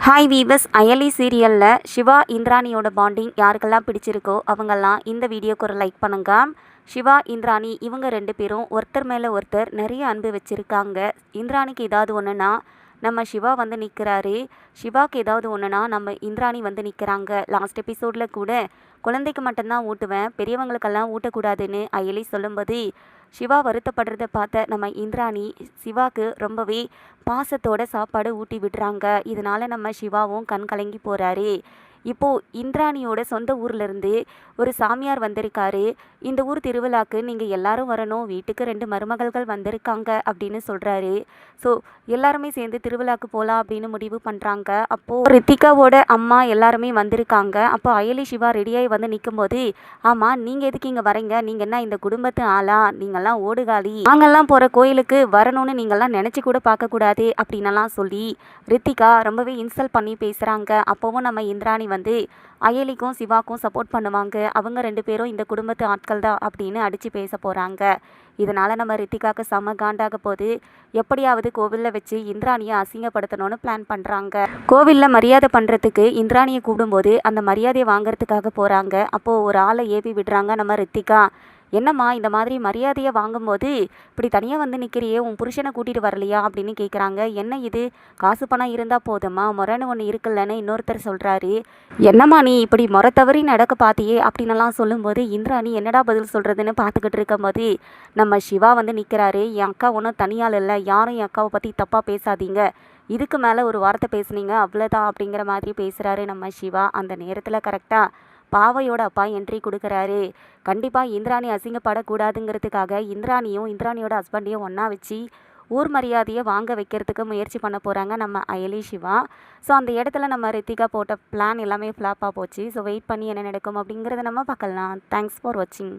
Hi viewers, Ayali சீரியலில் Siva இந்திராணியோட bonding யாருக்கெல்லாம் பிடிச்சிருக்கோ அவங்கெல்லாம் இந்த வீடியோக்கு ஒரு லைக் பண்ணுங்க. சிவா இந்திராணி இவங்க 2 பேரும் ஒருத்தர் மேலே ஒருத்தர் நிறைய அன்பு வச்சுருக்காங்க. இந்திராணிக்கு ஏதாவது ஒன்றுனா நம்ம சிவா வந்து நிற்கிறாரு, சிவாக்கு ஏதாவது ஒன்றுனா நம்ம இந்திராணி வந்து நிற்கிறாங்க. லாஸ்ட் எபிசோடில் கூட குழந்தைக்கு மட்டும்தான் ஊட்டுவேன், பெரியவங்களுக்கெல்லாம் ஊட்டக்கூடாதுன்னு அயலி சொல்லும்போது சிவா வருத்தப்படுறத பார்த்த நம்ம இந்திராணி சிவாக்கு ரொம்பவே பாசத்தோட சாப்பாடு ஊட்டி விடுறாங்க. இதனால நம்ம சிவாவும் கண் கலங்கி போகிறாரு. இப்போது இந்திராணியோட சொந்த ஊர்லேருந்து ஒரு சாமியார் வந்திருக்காரு. இந்த ஊர் திருவிழாக்கு நீங்கள் எல்லாரும் வரணும், வீட்டுக்கு 2 மருமகள்கள் வந்திருக்காங்க அப்படின்னு சொல்கிறாரு. ஸோ எல்லாருமே சேர்ந்து திருவிழாக்கு போகலாம் அப்படின்னு முடிவு பண்ணுறாங்க. அப்போது ரித்திகாவோட அம்மா எல்லாருமே வந்திருக்காங்க. அப்போ அயலி சிவா ரெடியாகி வந்து நிற்கும்போது, ஆமாம் நீங்கள் எதுக்கு இங்கே வரீங்க, நீங்கள் என்ன இந்த குடும்பத்து ஆளா, நீங்கள்லாம் ஓடுகாலி, நாங்கள்லாம் போகிற கோயிலுக்கு வரணும்னு நீங்கள்லாம் நினச்சி கூட பார்க்கக்கூடாது அப்படின்னலாம் சொல்லி ரித்திகா ரொம்பவே இன்சல்ட் பண்ணி பேசுகிறாங்க. அப்போவும் நம்ம இந்திராணி வந்து அயலிக்கும் சிவாக்கும் சப்போர்ட் பண்ணுவாங்க, அவங்க 2 பேரும் இந்த குடும்பத்து ஆட்கள் தான் அப்படின்னு அடித்து பேச போகிறாங்க. இதனால் நம்ம ரித்திகாவுக்கு செம காண்டாக போது. எப்படியாவது கோவிலில் வச்சு இந்திராணியை அசிங்கப்படுத்தணும்னு பிளான் பண்ணுறாங்க. கோவிலில் மரியாதை பண்ணுறதுக்கு இந்திராணியை கூடும்போது அந்த மரியாதையை வாங்கிறதுக்காக போகிறாங்க. அப்போது ஒரு ஆளை ஏவி விடுறாங்க நம்ம ரித்திகா. என்னம்மா இந்த மாதிரி மரியாதையை வாங்கும்போது இப்படி தனியாக வந்து நிற்கிறியே, உன் புருஷனை கூட்டிகிட்டு வரலையா அப்படின்னு கேட்குறாங்க. என்ன இது, காசு பணம் இருந்தால் போதுமா, முறைன்னு ஒன்று இருக்குல்லன்னு இன்னொருத்தர் சொல்கிறாரு. என்னம்மா நீ இப்படி முறை தவறி நடக்க பார்த்தியே அப்படின்னலாம் சொல்லும்போது இந்திராணி என்னடா பதில் சொல்கிறதுன்னு பார்த்துக்கிட்டு இருக்கும்போது நம்ம சிவா வந்து நிற்கிறாரு. என் அக்கா ஒன்றும் தனியால் இல்லை, யாரும் என் அக்காவை பற்றி தப்பாக பேசாதீங்க, இதுக்கு மேலே ஒரு வார்த்தை பேசுனீங்க அவ்வளோதான் அப்படிங்கிற மாதிரி பேசுகிறாரு நம்ம சிவா. அந்த நேரத்தில் கரெக்டாக பாவையோட அப்பா என்ட்ரி கொடுக்குறாரு. கண்டிப்பாக இந்திராணி அசிங்கப்படக்கூடாதுங்கிறதுக்காக இந்திராணியும் இந்திராணியோட ஹஸ்பண்டையும் ஒன்றா வச்சு ஊர் மரியாதையை வாங்க வைக்கிறதுக்கு முயற்சி பண்ண போகிறாங்க நம்ம அயலி சிவா. ஸோ அந்த இடத்துல நம்ம ரித்திகா போட்ட பிளான் எல்லாமே ஃப்ளாப்பாக போச்சு. ஸோ வெயிட் பண்ணி என்ன நடக்கும் அப்படிங்கிறத நம்ம பார்க்கலாம். தேங்க்ஸ் ஃபார் வாட்சிங்.